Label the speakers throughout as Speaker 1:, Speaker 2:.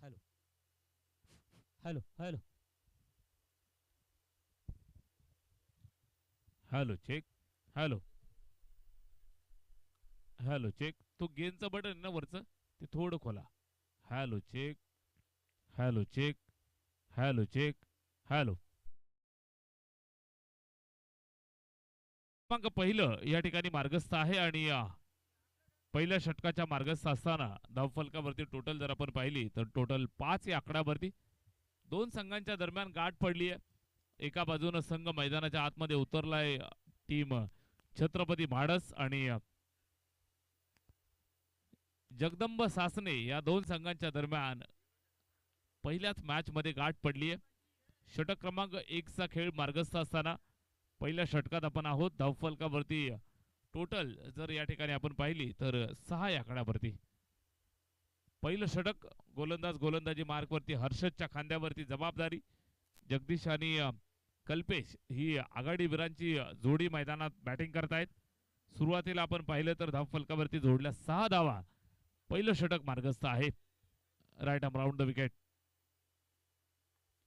Speaker 1: Hello hello hello hello check. Hello hello check. तो गेनचं button आहे ना वरचं, ते थोडं खोला. Hello check. Hello check. Hello check. Hello. क्रमांक पहिलं या ठिकाणी मार्गस्थ आहे आणि पहिल्या षटकाच्या मार्गस्थ असताना धावफलकावरती टोटल जर आपण पाहिली तर टोटल 5 या आकड्यावरती दोन संघांच्या दरम्यान गाठ पडली आहे. एका बाजूनं संघ मैदानाच्या आतमध्ये उतरलाय, टीम छत्रपती म्हाडस आणि जगदंब सासने या दोन संघांच्या दरम्यान पहिल्याच मॅच मध्ये गाठ पडली आहे. षटक क्रमांक 1 चा खेळ मार्गस्थ असताना पहिल्या षटकात आपण आहोत. धावफलकावरती टोटल जर या ठिकाणी आपण पाहिली तर 6 या आकड्यावरती पहिलं षटक. गोलंदाज गोलंदाजी मार्कवरती हर्षदच्या खांद्यावरती जबाबदारी. जगदीश आणि कल्पेश ही आघाडी वीरांची जोडी मैदानात बॅटिंग करतायत. सुरुवातीला आपण पाहिलं तर धावफलकावरती जोडल्या 6 धावा. पहिलं षटक मार्गस्थ आहे. Right arm round the wicket.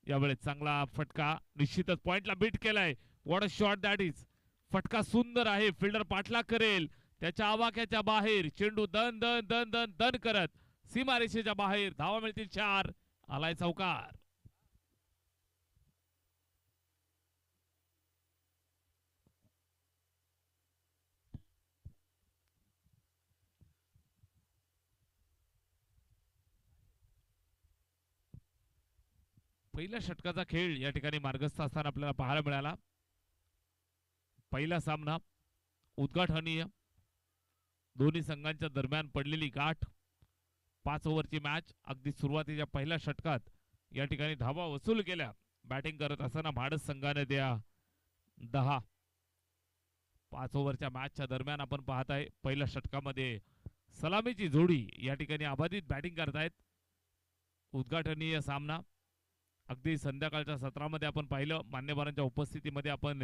Speaker 1: यावेळेस चांगला फटका, निश्चितच पॉइंटला बीट केलाय. What a shot that is. फटका सुंदर आहे. फिल्डर पाठलाग करेल, त्याच्या आवाक्याच्या बाहेर चेंडू दन दन दन दन दन करत सीमारेषेच्या बाहेर. धावा मिळतील 4. आलाय चौकार. पहिल्या षटकाचा खेळ या ठिकाणी मार्गस्थ असताना आपल्याला पाहायला मिळाला. पहिला सामना उद्घाटनीय, दोन्ही संघांच्या दरम्यान पडलेली गाठ. 5 ओव्हरची मॅच. अगदी सुरुवातीच्या पहिल्या षटकात या ठिकाणी धावा वसूल केल्या. बॅटिंग करत असताना म्हाडस संघाने द्या 10. 5 ओव्हरच्या मॅचच्या दरम्यान आपण पाहत आहे पहिल्या षटकामध्ये सलामीची जोडी या ठिकाणी अबाधित बॅटिंग करतायत. उद्घाटनीय सामना. अगदी संध्याकाळच्या सत्रामध्ये आपण पाहिलं, मान्यवरांच्या उपस्थितीमध्ये आपण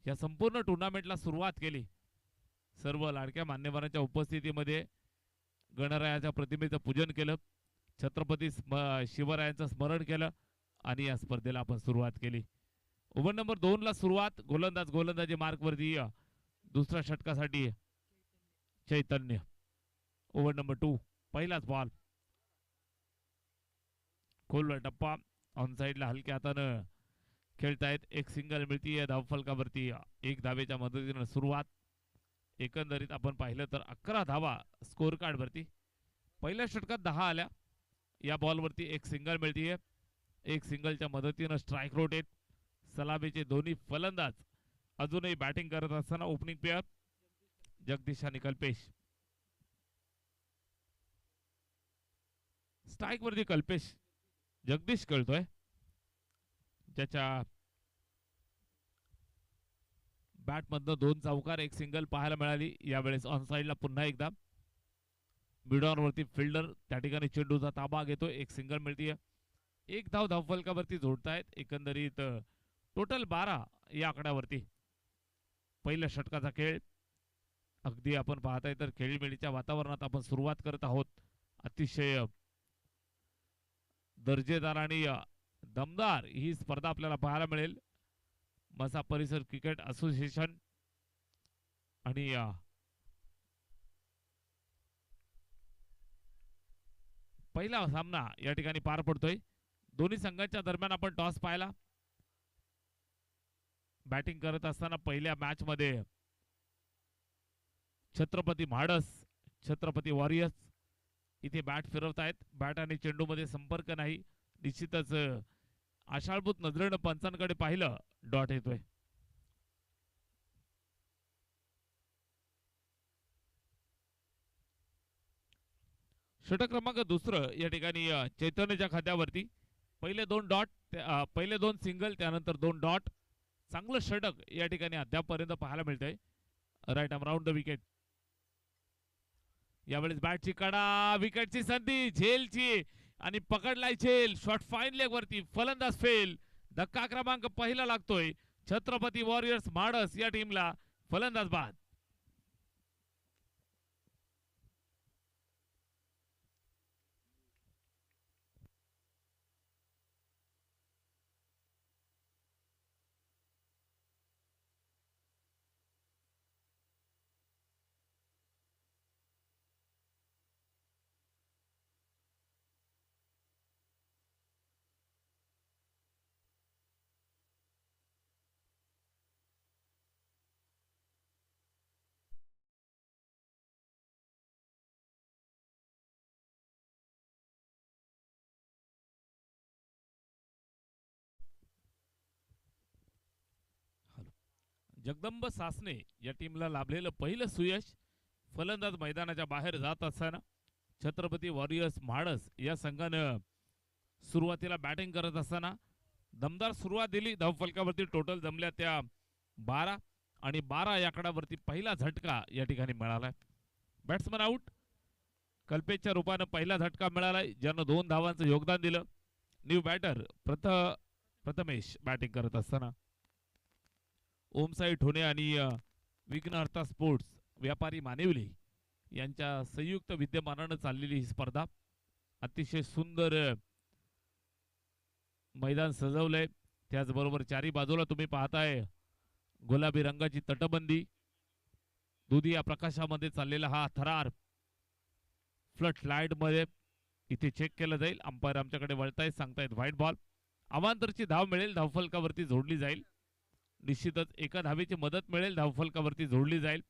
Speaker 1: या संपूर्ण टुर्नामेंटला सुरुवात केली. सर्व लाडक्या मान्यवरांच्या उपस्थितीमध्ये गणरायाच्या प्रतिमेचं पूजन केलं, छत्रपती शिवरायांचं स्मरण केलं आणि या स्पर्धेला आपण सुरुवात केली. ओव्हर नंबर 2 ला सुरुवात. गोलंदाज गोलंदाजी मार्कवरती दुसऱ्या षटकासाठी चैतन्य. ओव्हर नंबर 2 पहिलाच बॉल. खोलवर टप्पा. ऑन साइडला हलक्या हातानं खेळतायत. एक सिंगल मिळतीये धावफलकावरती. 1 धावेच्या मदतीनं सुरुवात. एकंदरीत आपण पाहिलं तर 11 धावा स्कोर कार्ड वरती. पहिल्या षटकात 10 आल्या. या बॉलवरती एक सिंगल मिळतीये. एक सिंगलच्या मदतीनं स्ट्राईक रोटेट. सलामीचे दोन्ही फलंदाज अजूनही बॅटिंग करत असताना ओपनिंग पेअर जगदीश आणि कल्पेश. स्ट्राईक वरती कल्पेश. जगदीश खेळतोय, ज्याच्या बॅटमधनं 2 चौकार, एक सिंगल पाहायला मिळाली. यावेळेस ऑन साइडला पुन्हा एकदा मिडऑन वरती फिल्डर त्या ठिकाणी चेंडूचा ताबा घेतो. एक सिंगल मिळतीये. 1 धाव धावफलकावरती जोडतायत. एकंदरीत टोटल 12 या आकड्यावरती पहिल्या षटकाचा खेळ. अगदी आपण पाहताय तर खेळीमेळीच्या वातावरणात आपण सुरुवात करत आहोत. अतिशय दर्जेदार आणि दमदार ही स्पर्धा आपल्याला पाहायला मिळेल. मसा परिसर क्रिकेट असोसिएशन आणि पहिला सामना या ठिकाणी पार पडतोय. दोन्ही संघांच्या दरम्यान आपण टॉस पाहिला. बॅटिंग करत असताना पहिल्या मॅच मध्ये छत्रपती म्हाडस, छत्रपती वॉरियर्स इथे बॅट फिरवतायत. बॅट आणि चेंडू मध्ये संपर्क नाही. निश्चितच आशाळभूत नजरेनं पंचांकडे पाहिलं, डॉट येतोय. षटक क्रमांक दुसरं या ठिकाणी चैतन्यच्या खात्यावरती. पहिले 2 डॉट, पहिले 2 सिंगल, त्यानंतर 2 डॉट. चांगलं षटक या ठिकाणी अद्यापपर्यंत पाहायला मिळतंय. Right arm round the wicket. यावेळेस बॅटची कडा, विकेटची संधी, झेलची आणि पकडलाय झेल. शॉट फाईन लेग वरती, फलंदाज फेल. धक्का क्रमांक पहिला लागतोय छत्रपती वॉरियर्स म्हाडस या टीमला. फलंदाज बाद. जगदंब सासने या टीमला लाभलेलं पहिलं सुयश. फलंदाज मैदानाच्या बाहेर जात असताना छत्रपती वॉरियर्स म्हाडस या संघानं सुरुवातीला बॅटिंग करत असताना दमदार सुरुवात दिली. धावफलकावरती टोटल जमल्या त्या 12 आणि 12 या आकड्यावरती पहिला झटका या ठिकाणी मिळालाय. Batsman out. कल्पेशच्या रूपानं पहिला झटका मिळालाय, ज्यानं 2 धावांचं योगदान दिलं. न्यू बॅटर प्रथमेश बॅटिंग करत असताना ओमसाई ठोणे आणि विघ्नहर्ता स्पोर्ट्स व्यापारी मानिवली यांच्या संयुक्त विद्यमानानं चाललेली ही स्पर्धा. अतिशय सुंदर मैदान सजवलंय. त्याचबरोबर चारी बाजूला तुम्ही पाहताय गुलाबी रंगाची तटबंदी. दुधी या प्रकाशामध्ये चाललेला हा थरार फ्लड लाईट मध्ये इथे चेक केलं जाईल. अंपायर आमच्याकडे वळतायत, सांगतायत व्हाईट बॉल. अवांतरची धाव मिळेल, धावफलकावरती जोडली जाईल. निश्चितच एका धावेची मदत मिळेल, धावफलकावरती जोडली जाईल.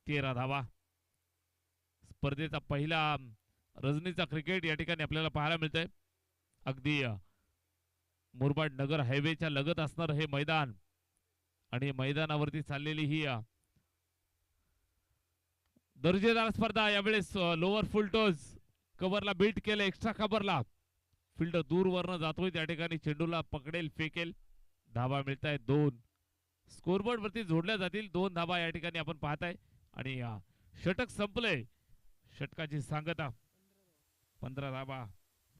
Speaker 1: 13 धावा. स्पर्धेचा पहिला रजनीचा क्रिकेट या ठिकाणी आपल्याला पाहायला मिळतंय. अगदी मुरबाड नगर हायवेच्या लगत असणार हे मैदान आणि मैदानावरती चाललेली ही दर्जेदार स्पर्धा. यावेळेस लोअर फुलटोज कव्हरला बीट केलं, एक्स्ट्रा कव्हरला फिल्डर दूरवरनं जातोय, त्या ठिकाणी चेंडूला पकडेल, फेकेल. धावा मिळत आहेत 2. स्कोरबोर्ड वरती जोडल्या जातील 2 धावा या ठिकाणी आपण पाहताय. आणि षटक संपलंय. षटकाची सांगता 15 धावा.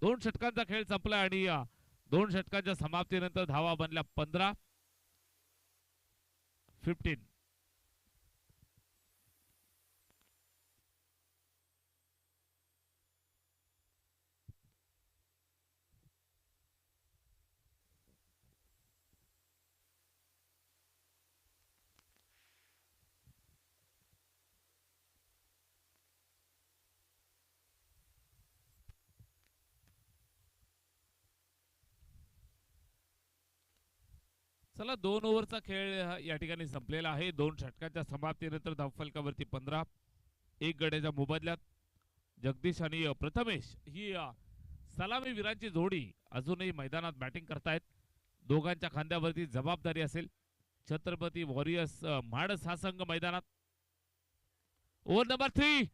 Speaker 1: 2 षटकांचा खेळ संपला आणि 2 षटकांच्या समाप्तीनंतर धावा बनल्या 15. चला 2 ओव्हरचा खेळ या ठिकाणी संपलेला आहे. 2 षटकांच्या समाप्तीनंतर धावफलकावरती 15. 1 गड्याच्या मोबदल्यात जगदीश आणि प्रथमेश ही सलामी वीरांची जोडी अजूनही मैदानात बॅटिंग करतायत. दोघांच्या खांद्यावरती जबाबदारी असेल. छत्रपती वॉरियर्स म्हाडस हा संघ मैदानात. Over number 3.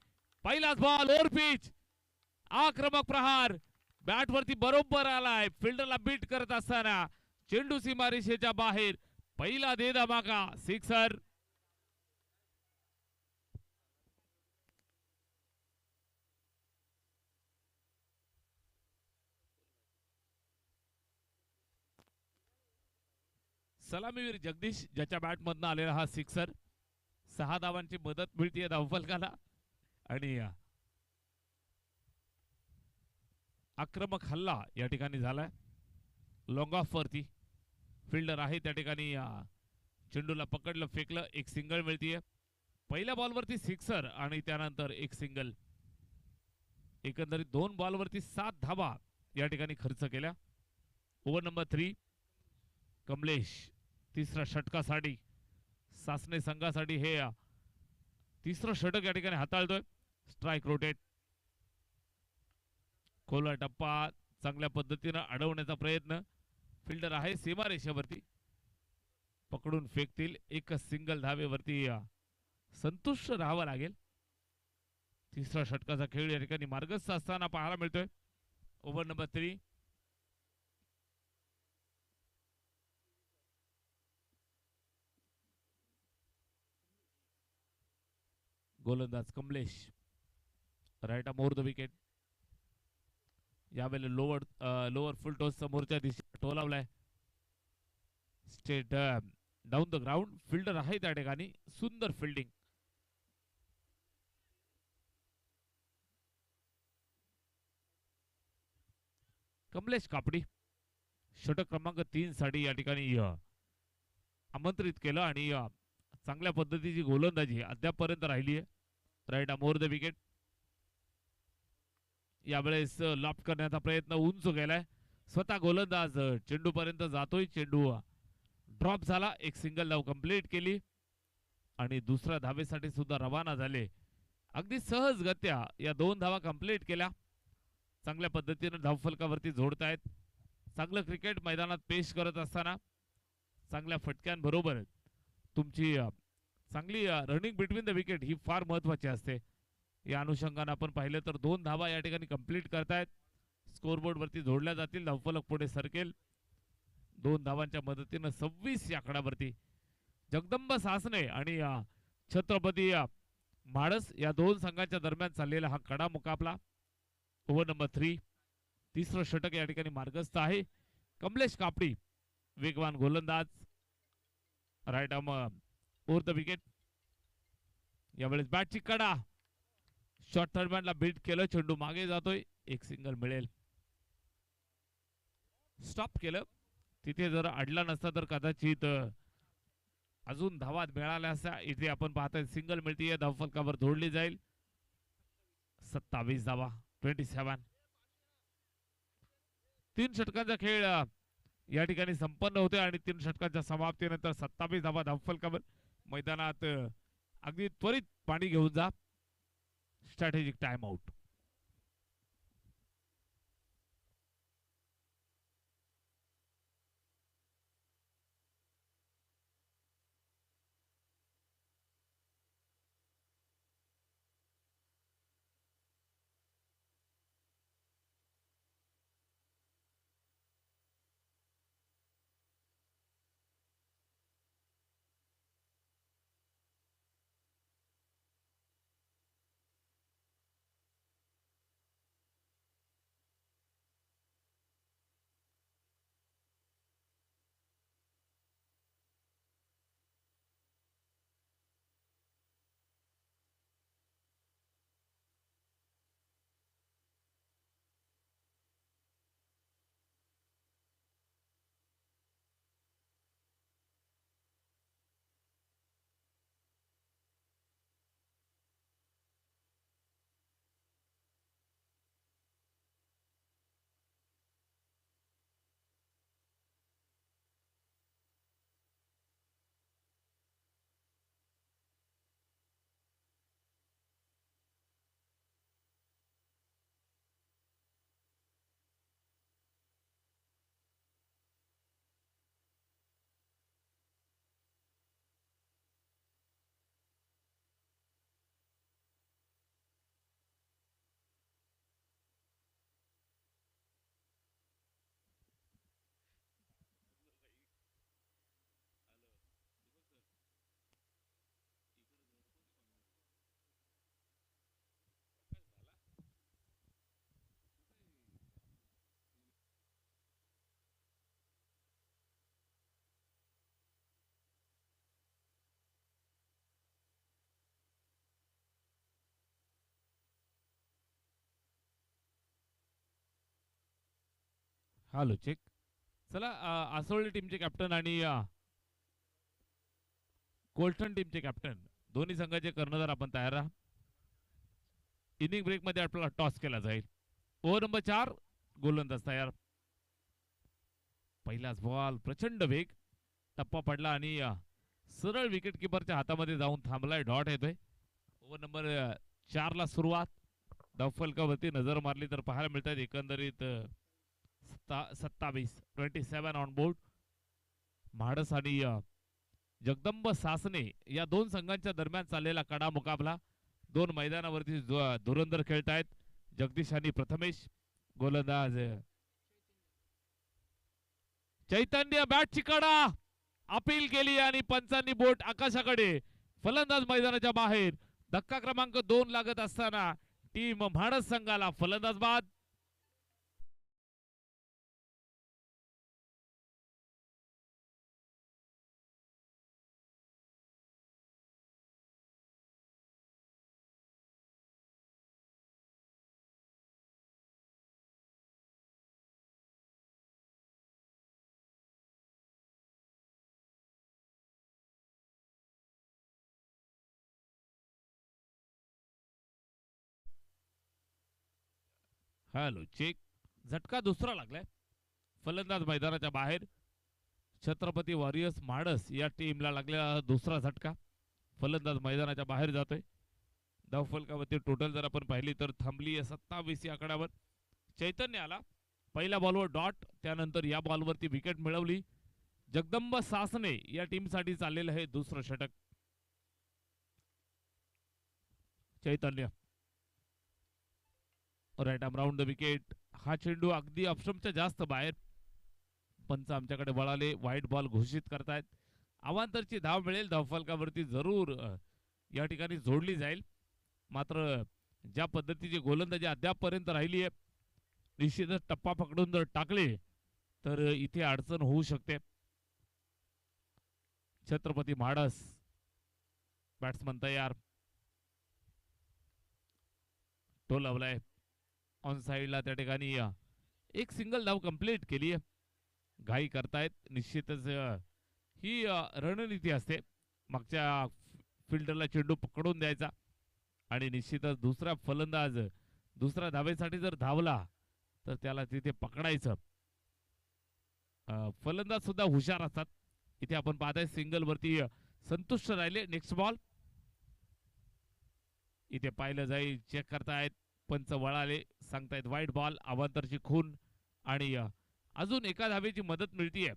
Speaker 1: पहिलाच बॉल, ओव्हर पिच, आक्रमक प्रहार बॅट वरती बरोबर आलाय. फिल्डरला बीट करत असताना चेंडू सीमारेषेच्या बाहेर. पहिला दे धमाका, सिक्सर. सलामीवीर जगदीश ज्याच्या बॅटमधनं आलेला हा सिक्सर. 6 धावांची मदत मिळते धावफलकाला आणि आक्रमक हल्ला या ठिकाणी झालाय. लॉंग ऑफ वरती फिल्डर आहे, त्या ठिकाणी चेंडूला पकडलं, फेकलं, एक सिंगल मिळतीये. पहिल्या बॉलवरती सिक्सर आणि त्यानंतर एक सिंगल. एकंदरीत 2 बॉलवरती 7 धावा या ठिकाणी खर्च केल्या. Over number 3. कमलेश तिसऱ्या षटकासाठी सासने संघासाठी हे 3रं षटक या ठिकाणी हाताळतोय. Strike rotate. खोला टप्पा चांगल्या पद्धतीनं अडवण्याचा प्रयत्न. फिल्डर आहे सीमारेषेवरती, पकडून फेकतील. एक सिंगल धावेवरती संतुष्ट राहावं लागेल. 3रा षटकाचा खेळ या ठिकाणी मार्गस्थ असताना पाहायला मिळतोय. Over number 3. गोलंदाज Kamlesh right more the wicket. यावेळेला लोअर फुल टॉस समोरच्या दिशेला टोलावलाय. Straight down the ground. Fielder आहे त्या ठिकाणी, सुंदर फिल्डिंग. कमलेश कापडी षटक क्रमांक 3 साठी या ठिकाणी आमंत्रित केलं आणि चांगल्या पद्धतीची गोलंदाजी अद्यापपर्यंत राहिली आहे. Right more the wicket. यावेळेस लॉफ्ट करण्याचा प्रयत्न उंच गेलाय. स्वतः गोलंदाज चेंडू पर्यंत जातोय. चेंडू ड्रॉप झाला. एक सिंगल धाव कंप्लीट केली आणि दुसऱ्या धावेसाठी सुद्धा रवाना झाले. अगदी सहजगत्या या 2 धावा कंप्लीट केल्या. चांगल्या पद्धतीने धावफलकावरती जोडतायत. चांगलं क्रिकेट मैदानात पेश करत असताना चांगल्या फटक्यांबरोबर तुमची चांगली रनिंग बिटवीन द विकेट ही फार महत्वाची असते. या अनुषंगाने आपण पाहिलं तर 2 धावा या ठिकाणी कंप्लीट करतायत. स्कोरबोर्ड वरती जोडल्या जातील. धावफलक पुढे सरकेल. 2 धावांच्या मदतीनं 26 या आकड्यावरती जगदंब सासने आणि छत्रपती माळस या 2 संघांच्या दरम्यान चाललेला हा कडा मुकाबला. ओव्हर नंबर 3 तिसरं षटक या ठिकाणी मार्गस्थ आहे. कमलेश कापडी वेगवान गोलंदाज right arm over the wicket. यावेळेस बॅटची कडा शॉर्ट थर्डमॅनला बीट केलं. चेंडू मागे जातोय. एक सिंगल मिळेल. स्टॉप केलं. तिथे जर अडला नसता तर कदाचित अजून धावा मिळाल्या असता. इथे आपण पाहतोय सिंगल मिळतीये. धावफलकावर जोडली जाईल. 27 धावा 27. 3 षटकांचा खेळ या ठिकाणी संपन्न होते आणि 3 षटकांच्या समाप्तीनंतर 27 धावा धावफलकावर. मैदानात अगदी त्वरित पाणी घेऊन जा. Strategic time out. Hello check. चला आसोळी टीमचे कॅप्टन आणि कोल्टन टीमचे कॅप्टन दोन्ही संघाचे कर्णधार आपण तयार राहा. इनिंग ब्रेक मध्ये आपल्याला टॉस केला जाईल. ओव्हर नंबर 4 गोलंदाज तयार. पहिलाच बॉल प्रचंड वेग. टप्पा पडला आणि सरळ विकेट किपरच्या हातामध्ये जाऊन थांबलाय. डॉट येतोय. ओव्हर नंबर 4 ला सुरुवात. धावफलकावरती नजर मारली तर पाहायला मिळतात एकंदरीत 27 ऑन बोर्ड. म्हाडस आणि जगदंब सासने या 2 संघांच्या दरम्यान चाललेला कडा मुकाबला. 2 मैदानावरती धुरंधर खेळतायत. जगदीश आणि प्रथमेश. गोलंदाज चैतन्य. बॅटची कडा अपील केली आणि पंचांनी बोट आकाशाकडे. फलंदाज मैदानाच्या बाहेर. धक्का क्रमांक 2 लागत असताना टीम म्हाडस संघाला फलंदाज बाद. Hello check. झटका दुसरा लागलाय. फलंदाज मैदानाच्या बाहेर. छत्रपती वॉरियर्स म्हाडस या टीमला लागलेला दुसरा झटका. फलंदाज मैदानाच्या बाहेर जातोय. धावफलकावरती टोटल जर आपण पाहिली तर थांबली 27 या आकड्यावर. चैतन्य आला. पहिल्या बॉलवर डॉट. त्यानंतर या बॉलवरती विकेट मिळवली. जगदंब सासने या टीमसाठी चाललेलं आहे दुसरं षटक. Chaitanya right arm round the wicket. हा चेंडू अगदी ऑप्शनच्या जास्त बाहेर. पंच आमच्याकडे वळाले, व्हाईट बॉल घोषित करतायत. अवांतरची धाव मिळेल, धावफलकावरती जरूर या ठिकाणी जोडली जाईल. मात्र ज्या पद्धतीची गोलंदाजी अद्यापपर्यंत राहिली आहे, निश्चितच टप्पा पकडून जर टाकले तर इथे अडचण होऊ शकते. छत्रपती म्हाडस बॅट्समन तयार. तो लावलाय ऑन साइडला. त्या ठिकाणी एक सिंगल धाव कंप्लीट केली आहे. घाई करतायत. निश्चितच ही रणनीती असते. मागच्या फिल्डरला चेंडू पकडून द्यायचा आणि निश्चितच दुसरा फलंदाज दुसऱ्या धावेसाठी जर धावला तर त्याला तिथे पकडायचं. फलंदाज सुद्धा हुशार असतात. इथे आपण पाहताय सिंगल वरती संतुष्ट राहिले. नेक्स्ट बॉल इथे पाहिलं जाईल. चेक करतायत. पंच वळाले, सांगतायत व्हाईट बॉल. अवांतरची खून आणि अजून एका धावेची मदत मिळतीये.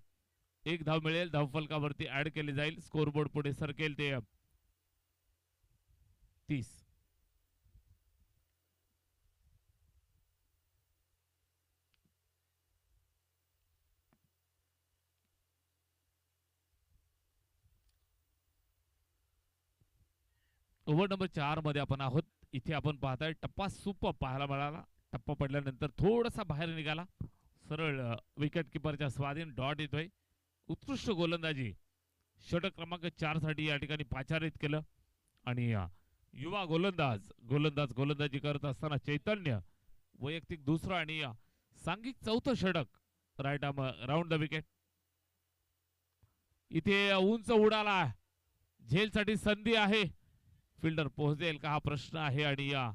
Speaker 1: एक धाव मिळेल, धावफलकावरती ऍड केली जाईल. स्कोरबोर्ड पुढे सरकेल ते 30. ओव्हर नंबर 4 मध्ये आपण आहोत. इथे आपण पाहताय टप्पा सुपर पाहायला मिळाला. टप्पा पडल्यानंतर थोडासा बाहेर निघाला. सरळ विकेट किपरच्या स्वाधीन डॉट येतोय. उत्कृष्ट गोलंदाजी षटक क्रमांक 4 साठी या ठिकाणी पाचारित केलं. आणि युवा गोलंदाजी करत असताना चैतन्य वैयक्तिक दुसरं आणि सांघिक चौथं षटक right arm round the wicket. इथे उंच उडाला. झेलसाठी संधी आहे. फिल्डर पोहोचेल का हा प्रश्न आहे. आणि या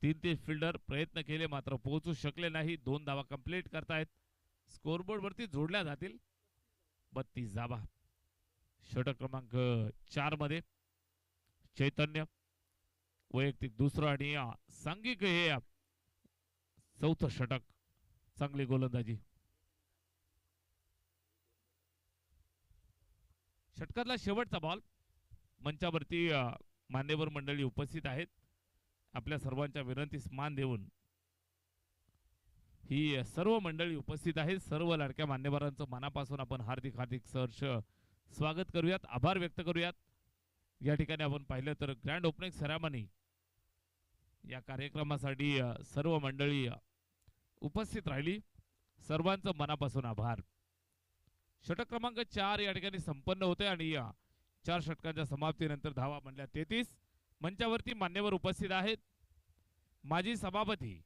Speaker 1: 3 फिल्डर प्रयत्न केले मात्र पोहोचू शकले नाही. 2 धावा कंप्लीट करतायत. स्कोरबोर्ड वरती जोडल्या जातील 32 धावा. षटक क्रमांक 4 मध्ये चैतन्य वैयक्तिक दुसरं आणि सांघिक हे चौथं षटक. चांगली गोलंदाजी. षटकातला शेवटचा बॉल. मंचावरती मान्यवर मंडळी उपस्थित आहेत. आपल्या सर्वांच्या विनंतीस मान देऊन ही सर्व मंडळी उपस्थित आहेत. सर्व लाडक्या मान्यवरांचं मनापासून आपण हार्दिक हार्दिक सहर्ष स्वागत करूयात, आभार व्यक्त करूयात. या ठिकाणी आपण पाहिलं तर ग्रँड ओपनिंग सेरेमनी या कार्यक्रमासाठी सर्व मंडळी उपस्थित राहिली. सर्वांचं मनापासून आभार. षटक क्रमांक 4 या ठिकाणी संपन्न होते आणि 4 षटकांच्या समाप्तीनंतर धावा म्हणल्या 33. मंचावरती मान्यवर उपस्थित आहेत. माजी सभापती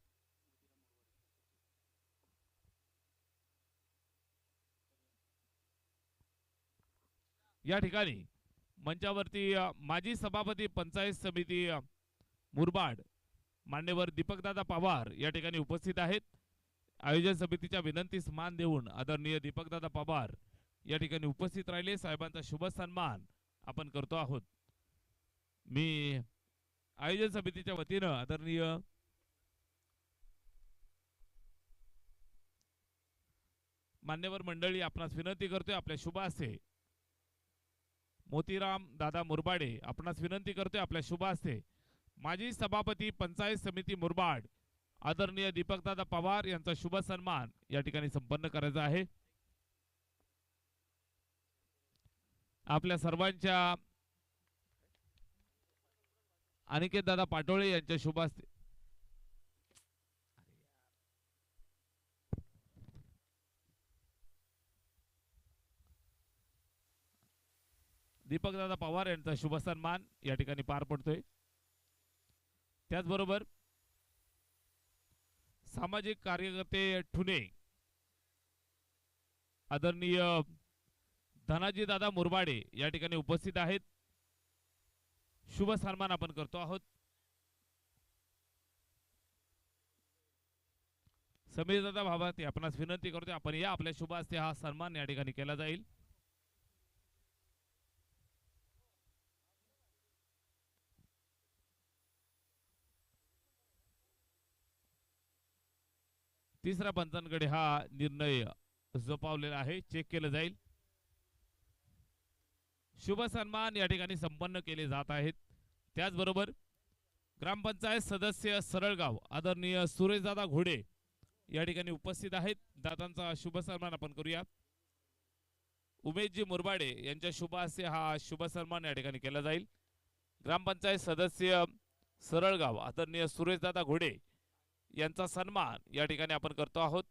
Speaker 1: या ठिकाणी मंचावरती माजी सभापती पंचायत समिती मुरबाड मान्यवर दीपकदादा पवार या ठिकाणी उपस्थित आहेत. आयोजन समितीच्या विनंतीस मान देऊन आदरणीय दीपकदादा पवार या ठिकाणी उपस्थित राहिले. साहेबांचा शुभ सन्मान आपण करतो आहोत. मी आयोजन समितीच्या वतीनं आदरणीय मान्यवर मंडळी आपणास विनंती करतोय आपल्या शुभ हस्ते. मोतीराम दादा मुरबाडे आपणास विनंती करतोय आपल्या शुभ हस्ते माजी सभापती पंचायत समिती मुरबाड आदरणीय दीपकदादा पवार यांचा शुभ सन्मान या ठिकाणी संपन्न करायचा आहे. आपल्या सर्वांच्या अनिकेत दादा पाटोळे यांच्या शुभ हस्ते दीपकदादा पवार यांचा शुभ सन्मान या ठिकाणी पार पडतोय. त्याचबरोबर सामाजिक कार्यकर्ते ठुणे आदरणीय धनाजी दादा मुरबाडे या ठिकाणी उपस्थित आहेत. शुभ सन्मान आपण करतो आहोत. समीर दादा भावाती आपणास विनंती करतोय आपण या आपल्या शुभ हस्ते हा सन्मान या ठिकाणी केला जाईल. तिसऱ्या पंचांकडे हा निर्णय झोपावलेला आहे. चेक केलं जाईल. शुभ सन्मान या ठिकाणी संपन्न केले जात आहेत. त्याचबरोबर ग्रामपंचायत सदस्य सरळगाव आदरणीय सुरेशदादा घोडे या ठिकाणी उपस्थित आहेत. दादांचा शुभ सन्मान आपण करूया. उमेशजी मुरबाडे यांच्या शुभ हस्ते हा शुभ सन्मान या ठिकाणी केला जाईल. ग्रामपंचायत सदस्य सरळगाव आदरणीय सुरेशदादा घोडे यांचा सन्मान या ठिकाणी आपण करतो आहोत.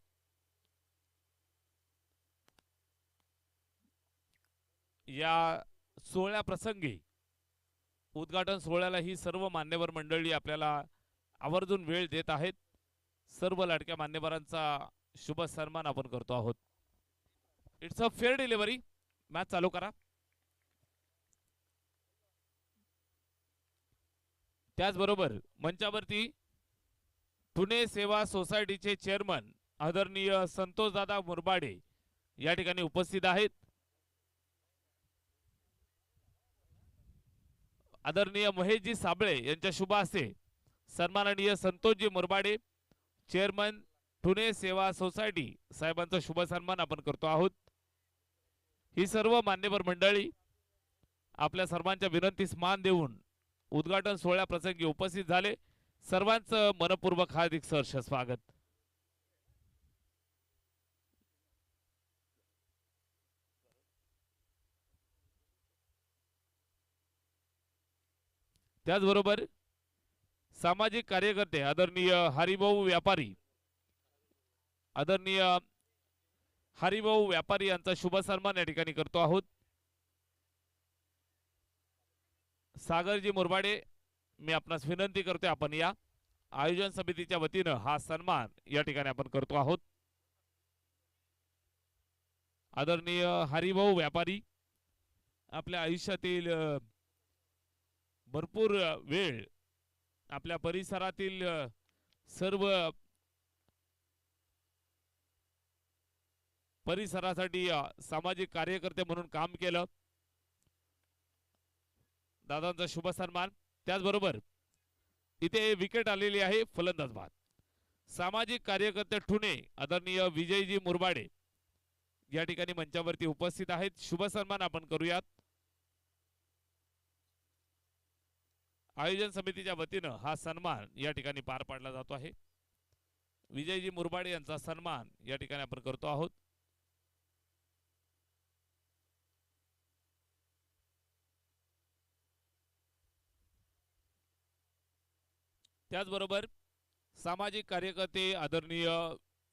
Speaker 1: या सोहळ्या प्रसंगी उद्घाटन सोहळ्याला ही सर्व मान्यवर मंडळी आपल्याला आवर्जून वेळ देत आहेत. सर्व लाडक्या मान्यवरांचा शुभ सन्मान आपण करतो आहोत. It's a fair delivery. Match चालू करा. त्याचबरोबर मंचावरती पुणे सेवा सोसायटीचे चेअरमन आदरणीय संतोषदादा मुरबाडे या ठिकाणी उपस्थित आहेत. आदरणीय महेशजी साबळे यांच्या शुभ हस्ते सन्माननीय संतोषजी मुरबाडे चेअरमन पुणे सेवा सोसायटी साहेबांचा शुभ सन्मान आपण करतो आहोत. ही सर्व मान्यवर मंडळी आपल्या सर्वांच्या विनंतीस मान देऊन उद्घाटन सोहळ्या प्रसंगी उपस्थित झाले. सर्वांचं मनपूर्वक हार्दिक सहर्ष स्वागत. त्याचबरोबर सामाजिक कार्यकर्ते आदरणीय हरिभाऊ व्यापारी यांचा शुभ सन्मान या ठिकाणी करतो आहोत. सागरजी मुरबाडे मी आपणास विनंती करतोय आपण या. आयोजन समितीच्या वतीनं हा सन्मान या ठिकाणी आपण करतो आहोत. आदरणीय हरिभाऊ व्यापारी आपल्या आयुष्यातील भरपूर वेळ आपल्या परिसरातील सर्व परिसरासाठी सामाजिक कार्यकर्ते म्हणून काम केलं. दादांचा शुभ सन्मान. त्याचबरोबर इथे विकेट आलेली आहे फलंदाज बाद. सामाजिक कार्यकर्ते ठुणे आदरणीय विजयजी मुरबाडे या ठिकाणी मंचावरती उपस्थित आहेत. शुभ सन्मान आपण करूयात. आयोजन समितीच्या वतीनं हा सन्मान या ठिकाणी पार पाडला जातो आहे. विजयजी मुरबाडे यांचा सन्मान या ठिकाणी आपण करतो आहोत. त्याचबरोबर सामाजिक कार्यकर्ते आदरणीय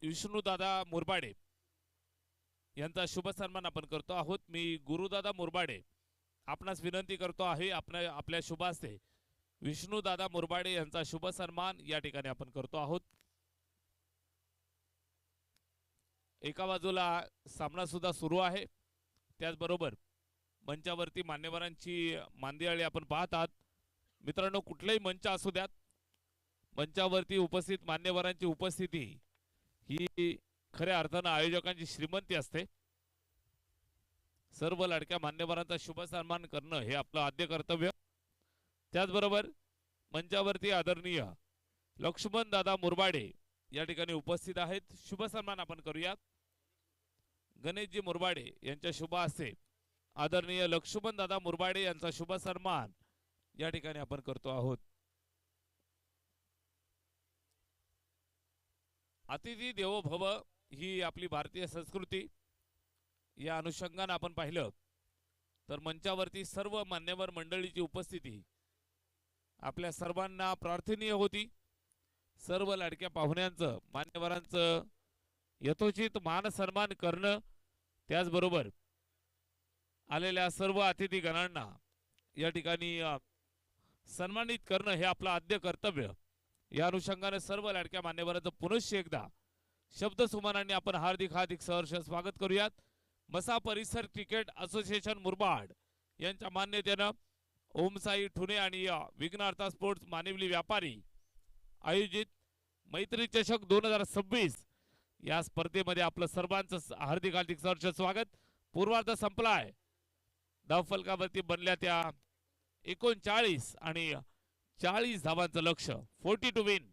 Speaker 1: विष्णुदादा मुरबाडे यांचा शुभ सन्मान आपण करतो आहोत. मी गुरुदादा मुरबाडे आपणास विनंती करतो आहे आपल्या शुभ हस्ते विष्णुदादा मुरबाडे यांचा शुभ सन्मान या ठिकाणी आपण करतो आहोत. एका बाजूला सामना सुद्धा सुरू आहे. त्याचबरोबर मंचावरती मान्यवरांची मांदियाळी आपण पाहत आहात. मित्रांनो, कुठलाही मंच असू द्यात, मंचावरती उपस्थित मान्यवरांची उपस्थिती ही खऱ्या अर्थानं आयोजकांची श्रीमंती असते. सर्व लाडक्या मान्यवरांचा शुभ सन्मान करणं हे आपलं आद्य कर्तव्य. त्याचबरोबर मंचावरती आदरणीय लक्ष्मण दादा मुरबाडे या ठिकाणी उपस्थित आहेत. शुभ सन्मान आपण करूयात. गणेशजी मुरबाडे यांच्या शुभ हस्ते आदरणीय लक्ष्मण दादा मुरबाडे यांचा शुभ सन्मान या ठिकाणी आपण करतो आहोत. अतिथी देवो भव ही आपली भारतीय संस्कृती. या अनुषंगाने आपण पाहिलं तर मंचावरती सर्व मान्यवर मंडळीची उपस्थिती आपल्या सर्वांना प्रार्थनीय होती. सर्व लाडक्या पाहुण्यांचं मान्यवरांचं यथोचित मान सन्मान करणं, त्याचबरोबर आलेल्या सर्व अतिथीगणांना या ठिकाणी सन्मानित करणं हे आपलं आद्य कर्तव्य. या अनुषंगाने सर्व लाडक्या मान्यवरांचं पुनश्च एकदा शब्दसुमनांनी आपण हार्दिक सहर्ष स्वागत करूयात. मसा परिसर क्रिकेट असोसिएशन मुरबाड यांच्या मान्यतेनं ओमसाई ठुणे आणि विघ्नार्था स्पोर्ट्स मानिवली व्यापारी आयोजित मैत्री चषक 2026 या स्पर्धेमध्ये आपलं सर्वांचं हार्दिक सहर्ष स्वागत. पूर्वार्ध संपलाय. धावफलकावरती बनल्या त्या 39 आणि 40 धावांचं लक्ष्य. 40 टू विन.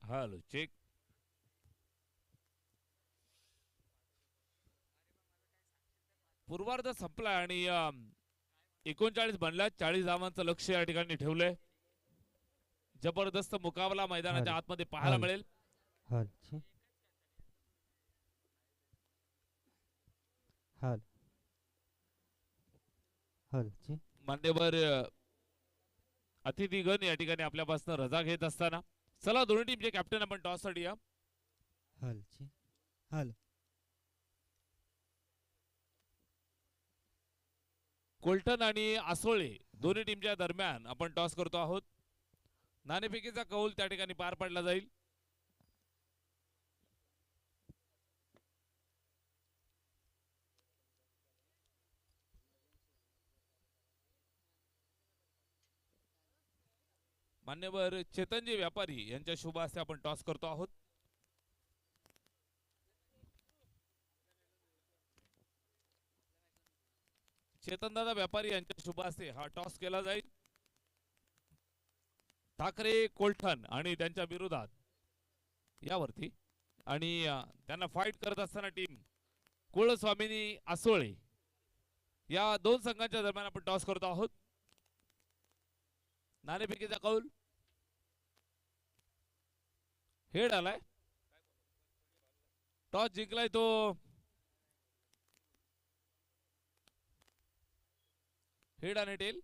Speaker 1: Hello check. पूर्वार्ध संपला आणि 39 बनला. 40 धावांचं लक्ष या ठिकाणी ठेवलंय. जबरदस्त मुकाबला मैदानाच्या आतमध्ये पाहायला मिळेल.
Speaker 2: हाल हाल हाल
Speaker 1: मान्यवर अतिथीगण या ठिकाणी आपल्यापासून रजा घेत असताना चला दोन्ही टीमचे कॅप्टन आपण टॉस साठी या.
Speaker 2: हाल हाल
Speaker 1: कोलटन आणि आसोळे दोन्ही टीमच्या दरम्यान आपण टॉस करतो आहोत. नाणेफेकीचा कौल त्या ठिकाणी पार पडला जाईल. मान्यवर चेतनजी व्यापारी यांच्या शुभ हस्ते आपण टॉस करतो आहोत. चेतनदादा व्यापारी यांच्या शुभ हस्ते हा टॉस केला जाईल. ठाकरे कोलठण आणि त्यांच्या विरोधात यावरती आणि त्यांना फाईट करत असताना टीम कुलस्वामिनी आसोळे या दोन संघांच्या दरम्यान आपण टॉस करतो आहोत. नाणेफेकीचा कौल हेड आलाय. टॉस जिंकलाय तो हेड आणि टेल.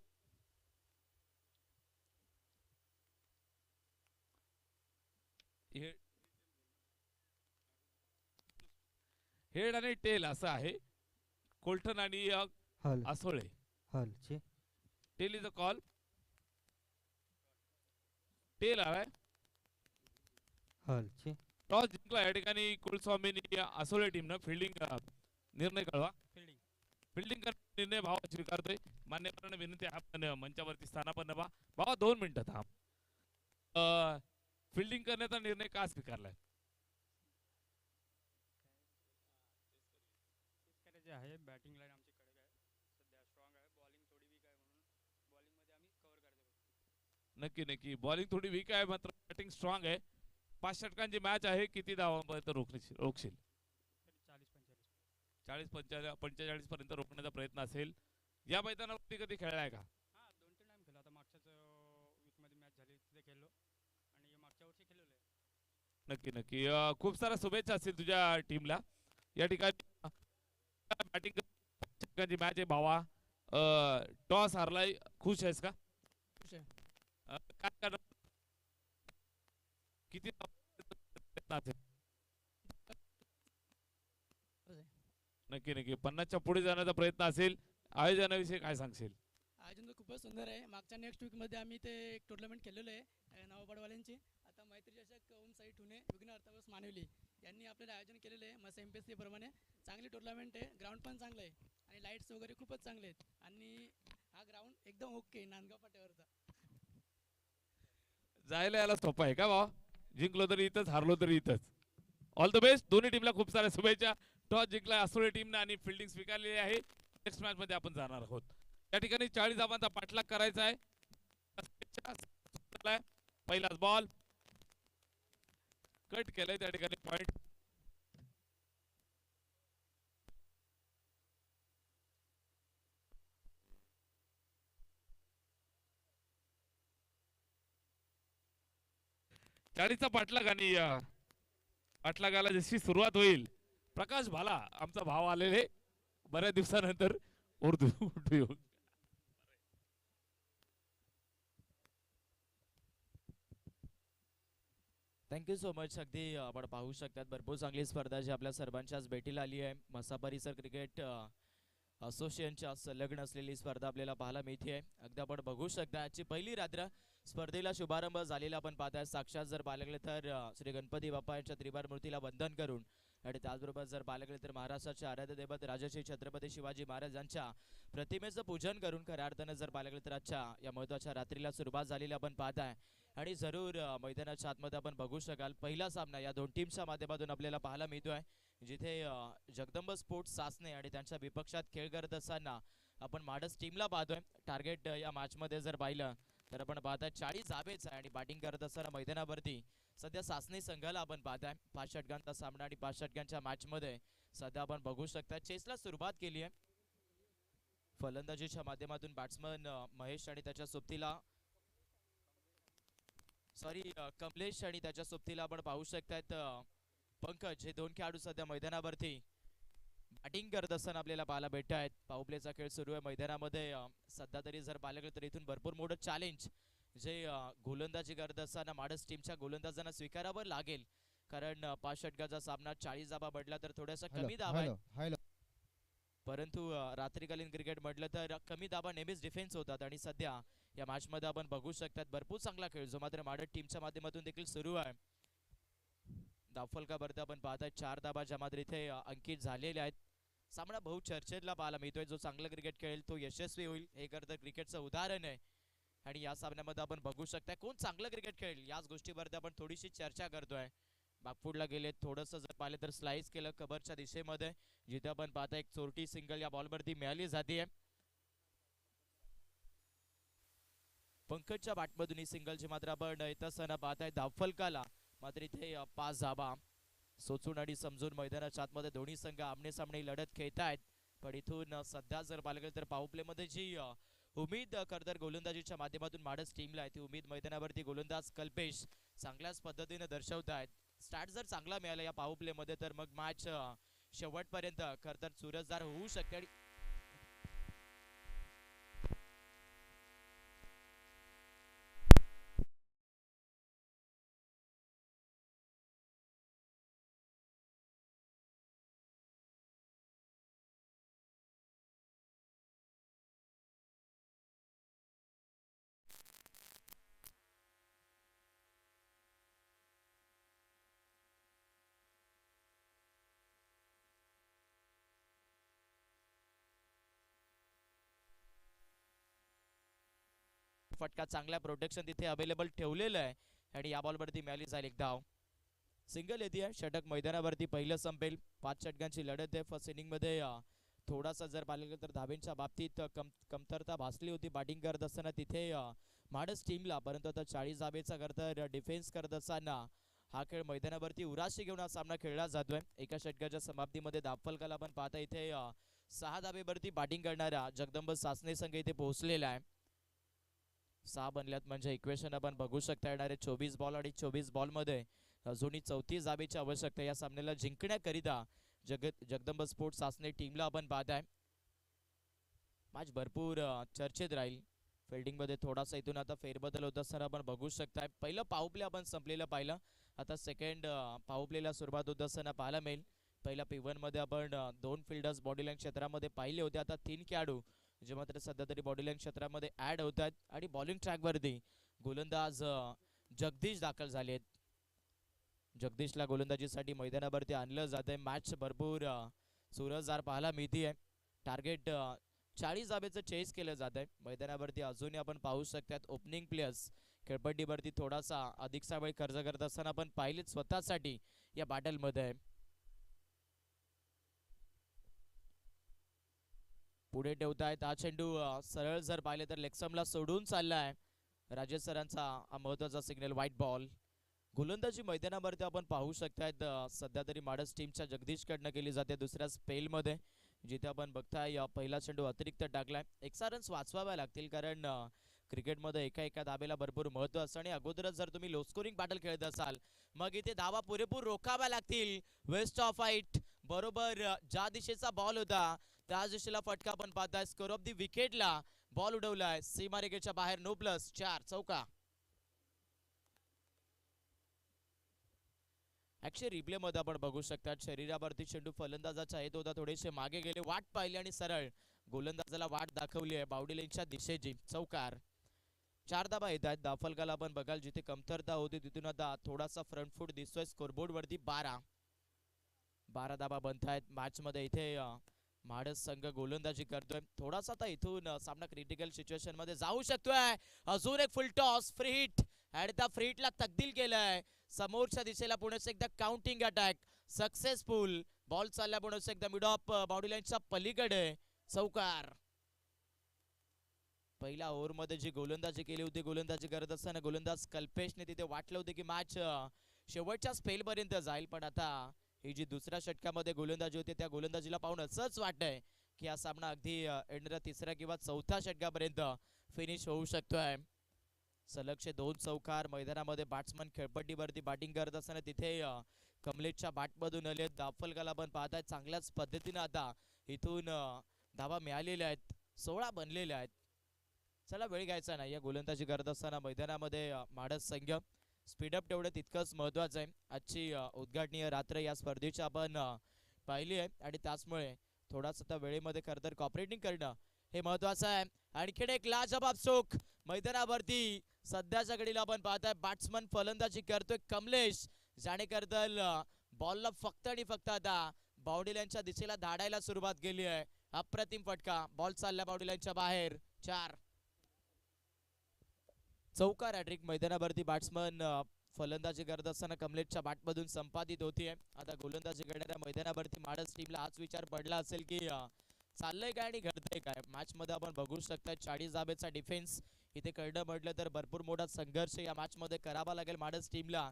Speaker 1: हेड आणि टेल असं आहे. कोलठण आणि आसोळे.
Speaker 2: हाल
Speaker 1: tail is a call. Tail आलाय.
Speaker 2: हाल
Speaker 1: टॉस जिंकला या ठिकाणी कुलस्वामीनी आसोळे टीमनं फिल्डिंग निर्णय कळवा. फिल्डिंग निर्णय भाव स्वीकारतोय. मान्यवरांना विनंती आपण मंचावरती स्थानापन्न व्हा. भावा 2 मिनिटं थांब. फिल्डिंग करण्याचा निर्णय का स्वीकारलाय?
Speaker 3: आहे बॅटिंग लाईन आमची कडक आहे सध्या स्ट्रॉंग आहे. बॉलिंग थोडी वीक आहे म्हणून बॉलिंग मध्ये आम्ही कव्हर करतो.
Speaker 1: नक्की नक्की बॉलिंग थोडी वीक आहे मात्र बॅटिंग स्ट्रॉंग आहे. 5 षटकांची मॅच आहे. किती धावांपर्यंत रोखशील? 40-45 पर्यंत रोखण्याचा प्रयत्न असेल. या मैदानावरती कधी खेळलाय का?
Speaker 3: हां 2-3 टाइम खेळलो. आता मागच्याच वीक मध्ये मॅच झाली तिथे खेळलो आणि मागच्या वर्षी खेळलेलो आहे.
Speaker 1: नक्की नक्की खूप साऱ्या शुभेच्छा असतील तुझ्या टीमला. या ठिकाणी बॅटिंग षटकांची मॅच आहे भावा. टॉस हारलाय. खुश आहेस का?
Speaker 3: खुश आहे.
Speaker 1: काय करणार? किती प्रयत्न असेल? नक्की नक्की 50च्या पुढे जाण्याचा प्रयत्न असेल. आयोजनाविषयी काय सांगशील?
Speaker 4: आयोजन तर खूपच सुंदर आहे. मागच्या नेक्स्ट वीकमध्ये आम्ही ते एक टुर्नामेंट खेळलेलो आहे नवापाडवाल्यांची. आता मैत्री चषक ओम साई ठुणे विघ्न अर्थावस मानवली यांनी आपल्याला आयोजन केलेलं आहे. मग एमपीएससी प्रमाणे चांगली टुर्नामेंट आहे. ग्राउंड पण चांगलं आहे आणि लाईट्स वगैरे खूपच चांगले आहेत आणि हा ग्राउंड एकदम ओके नांदगाव फाट्यावरचा.
Speaker 1: जायला याला सोपं आहे का भावा? जिंकलो तरी इथंच, हारलो तरी इथंच. All the best. दोन्ही टीमला खूप साऱ्या शुभेच्छा. टॉस जिंकलाय आसोळे टीमने आणि फिल्डिंग स्वीकारलेली आहे. नेक्स्ट मॅच मध्ये आपण जाणार आहोत. त्या ठिकाणी 40 धावांचा पाठलाग करायचा आहे. पहिलाच बॉल कट केलाय. त्या ठिकाणी पॉइंट. चाळीसचा पाठलाग आणि पाठलागाला जशी सुरुवात होईल. प्रकाश भाला आमचा भाव आलेले बऱ्याच दिवसानंतर उर्दू.
Speaker 5: Thank you so much. अगदी आपण पाहू शकतात भरपूर चांगली स्पर्धा जी आपल्या सर्वांच्याच भेटीला आली आहे. मसा परिसर क्रिकेट असोसिएशनच्या संलग्न असलेली स्पर्धा आपल्याला पाहायला मिळते आहे. अगदी आपण बघू शकता आजची पहिली रात्र स्पर्धेला शुभारंभ झालेला आपण पाहताय. साक्षात जर पाहिलं तर श्री गणपती बाप्पा यांच्या त्रिवार मूर्तीला वंदन करून आणि त्याचबरोबर जर पाहिलं तर महाराष्ट्राचे आराध्य दैवत राजश्री छत्रपती शिवाजी महाराज यांच्या प्रतिमेचं पूजन करून खऱ्या अर्थानं जर पाहिलं तर आजच्या या महत्त्वाच्या रात्रीला सुरुवात झालेली आपण पाहताय. आणि जरूर मैदानाच्या आतमध्ये आपण बघू शकाल पहिला सामना या दोन टीमच्या माध्यमातून आपल्याला पाहायला मिळतोय. जिथे जगदंब स्पोर्ट्स सासने आणि त्यांच्या विपक्षात खेळ करत असताना आपण माडस टीमला पाहतोय. टार्गेट या मॅच मध्ये जर पाहिलं तर आपण पाहताय 40 धाबेच आहे आणि बॅटिंग करत असताना मैदानावरती सध्या सासने संघाला आपण पाहताय 5 षटकांचा सामना आणि 5 षटकांच्या मॅच मध्ये सध्या आपण बघू शकता चेसला सुरुवात केली आहे. फलंदाजीच्या माध्यमातून बॅट्समन महेश आणि त्याच्या सोबतीला कमलेश आणि त्याच्या सोबतीला आपण पाहू शकतायत पंकज हे दोन खेळाडू सध्या मैदानावरती बॅटिंग करत असताना आपल्याला पाहायला भेटत आहेत. पॉवर प्लेचा खेळ सुरू आहे मैदानामध्ये. सध्या तरी जर पाहिलं गेलं तर इथून भरपूर मोठं चॅलेंज जे गोलंदाजी करत असताना माडस टीमच्या गोलंदाजांना स्वीकारावं लागेल, कारण 5 षटकाचा सामना 40 धाबा म्हटला तर थोडासा कमी धाबा आहे. परंतु रात्रीकालीन क्रिकेट म्हटलं तर कमी धाबा नेहमीच डिफेन्स होतात आणि सध्या या मॅच मध्ये आपण बघू शकतात भरपूर चांगला खेळ जो मात्र माडत टीमच्या माध्यमातून देखील सुरू आहे. धावफलकावरती आपण पाहताय 4 धाबा ज्या मात्र इथे अंकित झालेले आहेत. सामना बहु चर्चेतला पाहायला मिळतोय. जो चांगला क्रिकेट खेळेल तो यशस्वी होईल हे खरं क्रिकेटचं उदाहरण आहे आणि या सामन्यामध्ये आपण बघू शकता कोण चांगलं क्रिकेट खेळेल याच गोष्टीवरती आपण थोडीशी चर्चा करतोय. बागफूडला गेले थोडंसं जर पाहिलं तर स्लाइस केलं कबरच्या दिशेमध्ये, जिथे आपण पाहता एक चोरटी सिंगल या बॉलवरती मिळाली जाते. पंकजच्या बॅटमधून ही सिंगलची मात्र आपण येत असताना पाहताय धावफलकाला मात्र इथे 5 धाबा. सोचून आणि समजून मैदानाच्या आतमध्ये दोन्ही संघ आमने सामने लढत खेळतायत. पण इथून सध्या जर पाहिलं गेलं तर पॉवर प्ले मध्ये जी उमेद करतर गोलंदाजीच्या माध्यमातून माडस टीमला आहे ती उमेद मैदानावरती गोलंदाज कल्पेश चांगल्याच पद्धतीने दर्शवतायत. स्टार्ट जर चांगला मिळाला या पॉवर प्ले मध्ये तर मग मॅच शेवटपर्यंत खरं तर चुरसदार होऊ शकते. आणि फटका चांगला प्रोटेक्शन तिथे अवेलेबल ठेवलेलं आहे आणि या बॉलवरती मिळाली जाईल एक धाव. सिंगल येते षटक मैदानावरती पहिलं संपेल. 5 षटकांची लढत आहे. फर्स्ट इनिंग मध्ये थोडासा जर पाहिलं तर धाब्यांच्या बाबतीत कमतरता भासली होती बॅटिंग करत असताना तिथे माडस टीमला, परंतु आता 40 धाबेचा करता डिफेन्स करत असताना हा खेळ मैदानावरती उराशी घेऊन हा सामना खेळला जातोय. एका षटकाच्या समाप्तीमध्ये धावफलकाला आपण पाहता इथे 6 धाबेवरती बॅटिंग करणारा जगदंब सासने संघ इथे पोहोचलेला आहे. 6 बनल्यात म्हणजे इक्वेशन आपण बघू शकता. येणारे 24 बॉल आणि 24 बॉल मध्ये अजूनही 34 धाबेची आवश्यकता या सामन्याला जिंकण्याकरिता जगदंब स्पोर्ट्स सासने टीमला आपण पाहताय. मॅच भरपूर चर्चेत राहील. फिल्डिंग मध्ये थोडासा इथून आता फेरबदल होत असताना आपण बघू शकताय. पहिलं पॉवर प्ले आपण संपलेलं पाहिलं. आता सेकंड पॉवर प्लेला सुरुवात होत असताना पाहायला मिळेल. पहिल्या P1 मध्ये आपण 2 फिल्डर्स बॉडी लाईन क्षेत्रामध्ये पाहिले होते. आता 3 खेळाडू जे मात्र सध्या तरी बॉडी लाईन क्षेत्रामध्ये ऍड होत आहेत आणि बॉलिंग ट्रॅक वरती गोलंदाज जगदीश दाखल झालेत. जगदीशला गोलंदाजीसाठी मैदानावरती आणलं जातंय. मॅच भरपूर चुरसदार पाहायला मिळते. टार्गेट 40 धाबेचं चेस केलं जात आहे मैदानावरती. अजूनही आपण पाहू शकतात ओपनिंग प्लेयर्स खेळपट्टीवरती थोडासा अधिकचा वेळ खर्च करत असताना आपण पाहिलेत स्वतःसाठी या बॅटल मध्ये. पुढे ठेवतायत हा चेंडू सरळ जर पाहिले तर लेगस्टंपला सोडून चाललाय. राजेश सरांचा हा महत्वाचा सिग्नल व्हाईट बॉल. गोलंदाजी मैदानावरती आपण पाहू शकतायत सध्या तरी माडस टीमच्या जगदीश कडनं केली जाते दुसऱ्या स्पेल मध्ये, जिथे आपण बघताय पहिला चेंडू अतिरिक्त टाकलाय. 1 रन्स वाचवाव्या लागतील कारण क्रिकेटमध्ये एका धाबेला भरपूर महत्व असतं आणि अगोदरच जर तुम्ही लो स्कोरिंग बॅटल खेळत असाल मग इथे धावा पुरेपूर रोखाव्या लागतील. वेस्ट ऑफ हाईट बरोबर ज्या दिशेचा बॉल होता त्याच दिशेला फटका आपण पाहताय. स्कोर ऑफ दी विकेटला बॉल उडवलाय सीमारेषेच्या बाहेर. नो प्लस 4 चौका. ऍक्च्युअली रिप्ले मध्ये आपण बघू शकता शरीरावरती चेंडू फलंदाजाचा येत होता. थोडेसे मागे गेले, वाट पाहिली आणि सरळ गोलंदाजाला वाट दाखवली आहे बाउंड्री लाईनच्या दिशेची. चौकार. 4 धाबा येत आहेत. धावफलकाला आपण बघाल जिथे कमतरता होती तिथून आता थोडासा फ्रंट फूट दिसतोय. स्कोरबोर्ड वरती 12 धाबा बनतायत. मॅच मध्ये इथे माडस संघ गोलंदाजी करतोय. थोडासा आता इथून सामना क्रिटिकल सिच्युएशन मध्ये जाऊ शकतोय. अजून एक फुल टॉस फ्री हिट आणि त्या फ्री हिटला तब्दील केलंय. समोरच्या दिशेला पुन्हा एकदा काउंटिंग अटॅक सक्सेसफुल. बॉल चालला पुन्हा एकदा मिड ऑफ बाउंड्री लाईनच्या पलीकडे. चौकार. पहिल्या ओव्हरमध्ये जी गोलंदाजी केली होती, गोलंदाजी करत असताना गोलंदाज कल्पेशने तिथे वाटलं होतं की मॅच शेवटच्या स्पेलपर्यंत जाईल, पण आता ही जी दुसऱ्या षटकामध्ये गोलंदाजी होती त्या गोलंदाजीला पाहून असंच वाटतंय की हा सामना अगदी येणाऱ्या तिसऱ्या किंवा चौथ्या षटकापर्यंत फिनिश होऊ शकतोय. सलगचे 2 चौकार मैदानामध्ये बॅट्समन खेळपट्टीवरती बॅटिंग करत असताना तिथे कमलेशच्या बॅटमधून आले. दाफलकाला आपण पाहताय चांगल्याच पद्धतीने आता इथून धावा मिळालेल्या आहेत, 16 बनलेल्या आहेत. चला वेळ घ्यायचा नाही, या गोलंदाजी करत असताना मैदानामध्ये माडस संघ स्पीडअप तेवढं तितकंच महत्वाचं आहे. आजची उद्घाटनीय रात्र या स्पर्धेची आपण पाहिली आहे आणि त्याचमुळे थोडासा आता वेळेमध्ये खरं तर कॉपरेटिंग करणं हे महत्वाचं आहे. आणखीन एक लाजवाब स्ट्रोक मैदानावरती सध्याच्या घडीला आपण पाहताय. बॅट्समन फलंदाजी करतोय कमलेश, ज्याने करतल बॉलला फक्त आणि फक्त आता बाउंड्री लाईनच्या दिशेला धाडायला सुरुवात केली आहे. अप्रतिम फटका, बॉल चालला बाउंड्री लाईनच्या बाहेर. 4 चौकार हॅट्रिक मैदानावरती बॅट्समन फलंदाजी करत असताना कमलेशच्या बॅटमधून संपादित होतीये. आता गोलंदाजी करणाऱ्या मैदानावरती माडस टीमला हाच विचार पडला असेल की चाललंय काय आणि घडतंय काय. मॅच मध्ये आपण बघू शकता 40 धाब्याचा डिफेन्स इथे करणं म्हटलं तर भरपूर मोठा संघर्ष या मॅच मध्ये करावा लागेल माडस टीमला.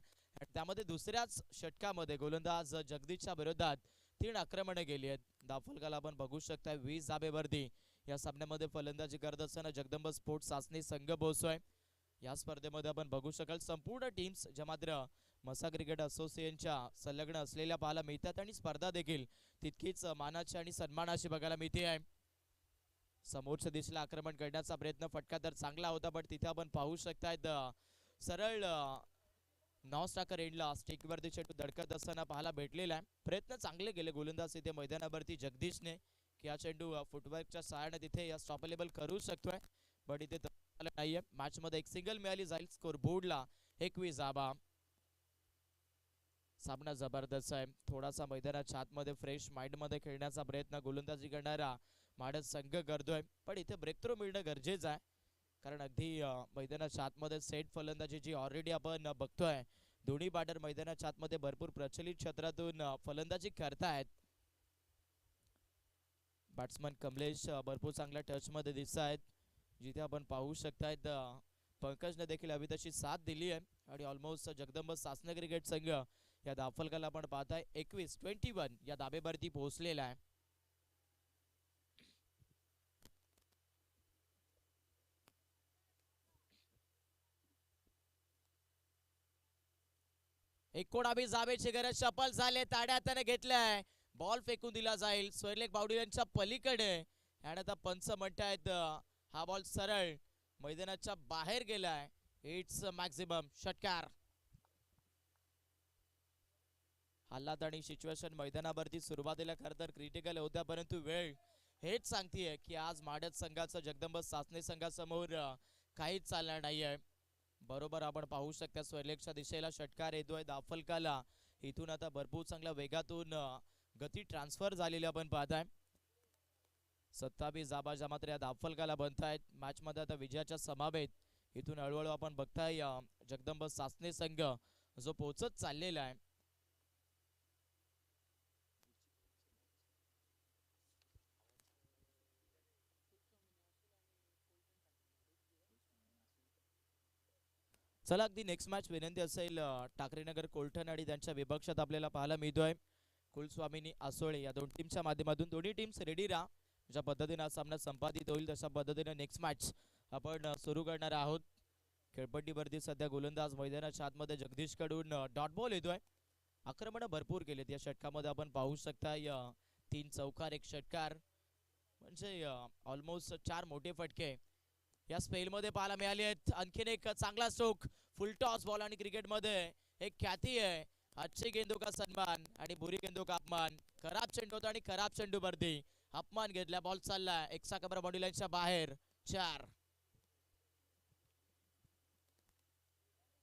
Speaker 5: त्यामध्ये दुसऱ्याच षटकामध्ये गोलंदाज जगदीशच्या विरोधात 3 आक्रमणे गेली आहेत. दाफलकाला आपण बघू शकता 20 धाब्यावरती या सामन्यामध्ये फलंदाजी करत असताना जगदंब स्पोर्ट्स चाचणी संघ पोहोचतोय. या स्पर्धेमध्ये आपण बघू शकाल संपूर्ण टीम्स ज्या मात्र मसा क्रिकेट असोसिएशनच्या संलग्न असलेल्या पाहायला मिळतात आणि स्पर्धा देखील तितकीच मानाची आणि सन्मानाची बघायला मिळते आहे. समोरच्या दिशेला आक्रमण करण्याचा प्रयत्न, फटका तर चांगला होता, पण तिथे आपण पाहू शकतायत सरळ नॉन स्ट्रायकर एंडला स्टिकवरती चेंडू धडकत असताना पाहायला भेटलेला आहे. प्रयत्न चांगले गेले गोलंदाज इथे मैदानावरती जगदीशने की हा चेंडू फुटवर्कच्या सहाय्याने तिथे या स्टॉपेबल करू शकतोय, पण इथे नाहीये. मॅच मध्ये एक सिंगल मिळाली जाईल. स्कोर बोर्डला 21 धाबा. सामना जबरदस्त आहे. थोडासा मैदानाच्या आतमध्ये फ्रेश माइंड मध्ये खेळण्याचा प्रयत्न गोलंदाजी करणारा माडस संघ करतोय, पण इथे ब्रेक थ्रू मिळणं गरजेचं आहे, कारण अगदी मैदानाच्या आतमध्ये सेट फलंदाजी जी ऑलरेडी आपण बघतोय. दोन्ही बॅटर मैदानाच्या आतमध्ये भरपूर प्रचलित क्षेत्रातून फलंदाजी करतायत. बॅट्समन कमलेश भरपूर चांगल्या टच मध्ये दिसत आहेत, जिथे आपण पाहू शकतायत पंकजने देखील हवी तशी साथ दिली आहे आणि ऑलमोस्ट जगदंब सासने क्रिकेट संघ या दाफलकाला आपण पाहताय 21 या धाबेवरती पोहोचलेला आहे. एकोणावीस धाबेची गरज सफल झाले. ताड्यात घेतलाय, बॉल फेकून दिला जाईल स्वर्लेक बाउंड्रीच्या पलीकडे आणि आता पंच म्हणतायत हा बॉल सरळ मैदानाच्या बाहेर गेलाय. इट्स मॅक्सिमम षटकार. हालात आणि सिच्युएशन मैदानावरती सुरुवातीला खरं तर क्रिटिकल होत्या, परंतु वेळ हेच सांगतेय की आज माडत संघाचा जगदंब सासने संघासमोर काहीच चालणार नाहीये. बरोबर आपण पाहू शकता स्वर्लेकच्या दिशेला षटकार येतोय दाफलकाला. इथून आता भरपूर चांगल्या वेगातून गती ट्रान्सफर झालेली आपण पाहताय. 27 धाबा ज्या मात्र या दाफलकाला बनतायत. मॅच मध्ये आता विजयाच्या समावेत इथून हळूहळू आपण बघताय जगदंब सासने संघ जो पोहोचत चाललेला आहे. चला अगदी नेक्स्ट मॅच विनंती असेल टाकरेनगर कोलठण आणि त्यांच्या विपक्षात आपल्याला पाहायला मिळतोय कुलस्वामिनी आसोळे या दोन टीमच्या माध्यमातून. दोन्ही टीम्स रेडी राहा. ज्या पद्धतीने हा सामना संपादित होईल तशा पद्धतीने नेक्स्ट मॅच आपण सुरू करणार आहोत. खेळपट्टीवरती सध्या गोलंदाज मैदानाच्या आतमध्ये जगदीश कडून डॉट बॉल येतोय. आक्रमण भरपूर केलेत या षटकामध्ये आपण पाहू शकता. 3 चौकार 1 षटकार म्हणजे ऑलमोस्ट 4 मोठे फटके या स्पेल मध्ये पाहायला मिळाले आहेत. आणखीन एक चांगला स्ट्रोक, फुल टॉस बॉल आणि क्रिकेटमध्ये एक ख्याती आहे अच्छे गेंदों का सन्मान आणि बुरी गेंदों का अपमान. खराब चेंडू होता आणि खराब चेंडू वरती अपमान घेतला. बॉल चालला एक्सा कबर बॉडी लाईनच्या बाहेर. 4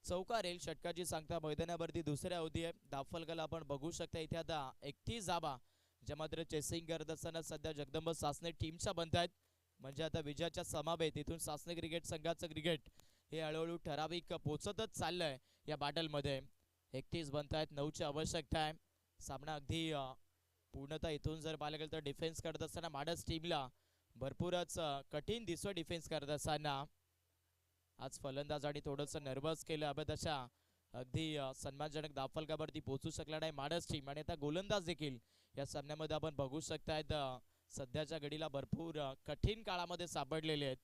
Speaker 5: चौकार येईल. षटकाची सांगता मैदानावरती दुसऱ्या अवधी आहे. दाफलकाला आपण बघू शकता इथे आता 31 धाबा ज्या मात्र चेसिंग करत असताना सध्या जगदंब सासने टीमच्या बनतायत. म्हणजे आता विजयाच्या समावेत इथून सासने क्रिकेट संघाचं क्रिकेट हे हळूहळू ठराविक पोचतच चाललंय या बॅटल मध्ये. 31 बनतायत, 9ची आवश्यकता आहे. सामना अगदी पूर्णतः इथून जर पाहायला गेलं तर डिफेन्स करत असताना माडस टीमला भरपूरच कठीण दिसतो डिफेन्स करत असताना. आज फलंदाज आणि थोडंसं नर्वस केलं अभ्यदशा अगदी सन्मानजनक धावफलकावरती पोहोचू शकला नाही माडस टीम. आणि आता गोलंदाज देखील या सामन्यामध्ये आपण बघू शकतायत सध्याच्या घडीला भरपूर कठीण काळामध्ये सापडलेले आहेत.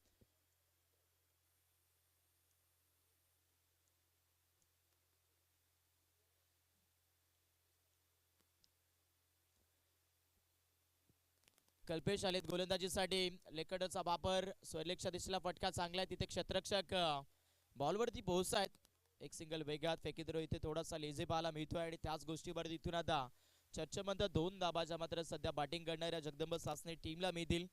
Speaker 5: कल्पेश आलेत गोलंदाजीसाठी. लेकडचा वापर स्वैरलेखच्या दिशेला फटका चांगला आहे. तिथे क्षेत्ररक्षक बॉलवरती पोहोचतायत. एक सिंगल वेगात फेकीद्रो इथे थोडासा लेझी पाहायला मिळतोय. आणि त्याच गोष्टीवर इथून आता चर्चेमध्ये 2 धाबाच्या मात्र सध्या बॅटिंग करणाऱ्या जगदंब सासने टीमला मिळतील.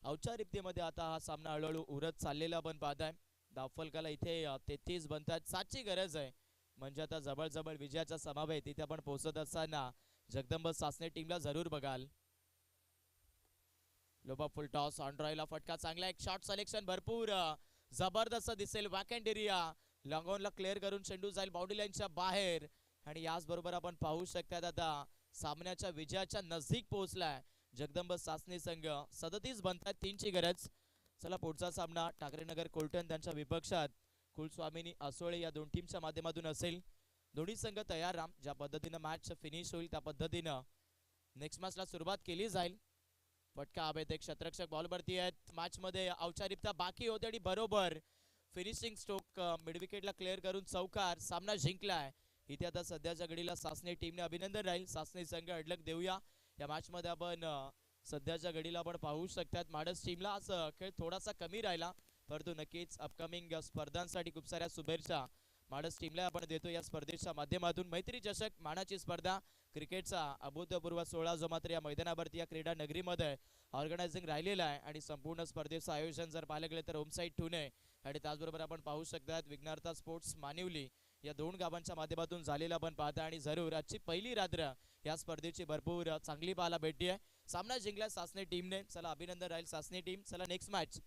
Speaker 5: औपचारिकतेमध्ये आता हा सामना हळूहळू उरत चाललेला आपण पाहताय. धावफलकाला इथे 33 बनतात. 7ची गरज आहे म्हणजे आता जवळ विजयाचा समावेश तिथे आपण पोहोचत असताना जगदंब सासने टीमला जरूर बघाल. लोबा फुल टॉस ऑन ड्राईव्हला फटका चांगला. एक शॉट सिलेक्शन भरपूर जबरदस्त दिसेल. वॅकंट एरिया लॉंगॉनला क्लिअर करून चेंडू जाईल बाउंड्री लाईनच्या बाहेर. आणि याचबरोबर आपण पाहू शकतात आता सामन्याच्या विजयाच्या नजदीक पोहोचलाय जगदंब सासने संघ. 37 बनतात. 3ची गरज. चला पुढचा सामना ठाकरेनगर कोलटन त्यांच्या विपक्षात कुलस्वामिनी असोळे या 2 टीमच्या माध्यमातून असेल. दोन्ही संघ तयार राम. ज्या पद्धतीनं मॅच फिनिश होईल त्या पद्धतीनं नेक्स्ट मॅचला सुरुवात केली जाईल. फटका हवेत. एक क्षेत्ररक्षक बॉलवरती आहेत. मॅच मध्ये औपचारिकता बाकी होते आणि बरोबर फिनिशिंग स्ट्रोक मिडविकेटला क्लिअर करून चौकार. सामना जिंकलाय. इथे आता सध्याच्या घडीला सासने टीमने अभिनंदन राहील. सासने संघ अडलक देऊया. या मॅच मध्ये आपण सध्याच्या घडीला आपण पाहू शकतात माडस टीमला आज खेळ थोडासा कमी राहिला परंतु नक्कीच अपकमिंग स्पर्धांसाठी खूप साऱ्या शुभेच्छा माडस टीमला आपण देतो. या स्पर्धेच्या माध्यमातून मैत्री चषक मानाची स्पर्धा क्रिकेटचा अभूतपूर्व सोहळा जो मात्र या मैदानावरती या क्रीडा नगरीमध्ये ऑर्गनायझिंग राहिलेला आहे. आणि संपूर्ण स्पर्धेचं आयोजन जर पाहायला गेलं तर होमसाईड ठुणे आणि त्याचबरोबर आपण पाहू शकतात विघ्नार्था स्पोर्ट्स मानिवली या 2 गावांच्या माध्यमातून झालेला आपण पाहता. आणि जरूर आजची पहिली रात्र या स्पर्धेची भरपूर चांगली पाहायला भेटली आहे. सामना जिंकला सासने टीमने. चला अभिनंदन राहील सासने टीम. चला नेक्स्ट मॅच